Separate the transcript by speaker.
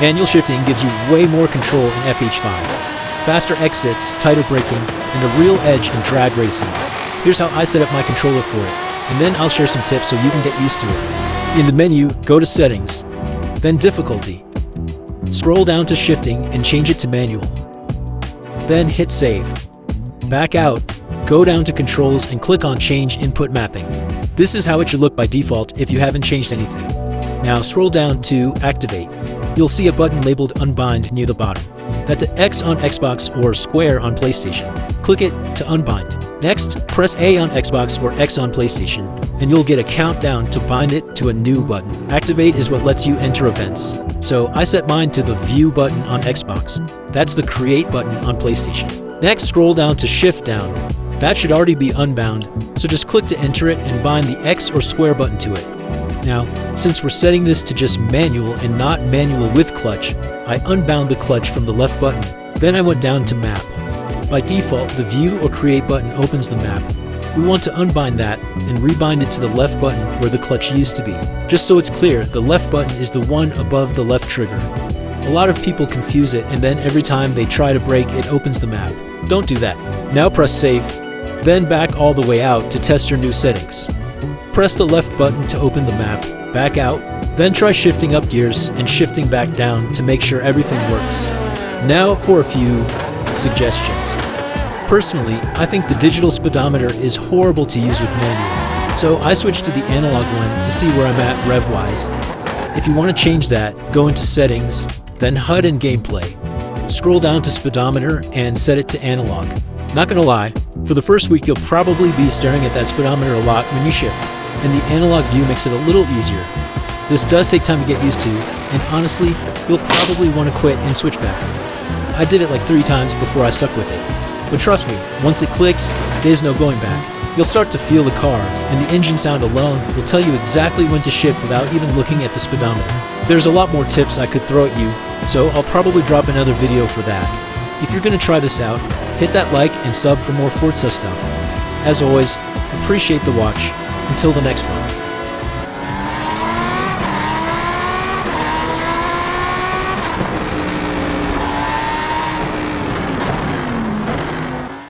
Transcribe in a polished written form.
Speaker 1: Manual shifting gives you way more control in FH5. Faster exits, tighter braking, and a real edge in drag racing. Here's how I set up my controller for it, and then I'll share some tips so you can get used to it. In the menu, go to Settings, then Difficulty. Scroll down to Shifting and change it to Manual. Then hit Save. Back out, go down to Controls and click on Change Input Mapping. This is how it should look by default if you haven't changed anything. Now scroll down to Activate. You'll see a button labeled Unbind near the bottom. That's X on Xbox or Square on PlayStation. Click it to unbind. Next, press A on Xbox or X on PlayStation, and you'll get a countdown to bind it to a new button. Activate is what lets you enter events. So I set mine to the View button on Xbox. That's the Create button on PlayStation. Next, scroll down to Shift Down. That should already be unbound, so just click to enter it and bind the X or Square button to it. Now, since we're setting this to just manual and not manual with clutch, I unbound the clutch from the left button. Then I went down to Map. By default, the View or Create button opens the map. We want to unbind that and rebind it to the left button where the clutch used to be. Just so it's clear, the left button is the one above the left trigger. A lot of people confuse it, and then every time they try to brake, it opens the map. Don't do that. Now press Save, then back all the way out to test your new settings. Press the left button to open the map, back out, then try shifting up gears and shifting back down to make sure everything works. Now for a few suggestions. Personally, I think the digital speedometer is horrible to use with manual, so I switched to the analog one to see where I'm at rev-wise. If you want to change that, go into Settings, then HUD and Gameplay. Scroll down to speedometer and set it to analog. Not gonna lie, for the first week you'll probably be staring at that speedometer a lot when you shift, and the analog view makes it a little easier. This does take time to get used to, and honestly, you'll probably want to quit and switch back. I did it like 3 times before I stuck with it. But trust me, once it clicks, there's no going back. You'll start to feel the car, and the engine sound alone will tell you exactly when to shift without even looking at the speedometer. There's a lot more tips I could throw at you, so I'll probably drop another video for that. If you're going to try this out, hit that like and sub for more Forza stuff. As always, appreciate the watch. Until the next one.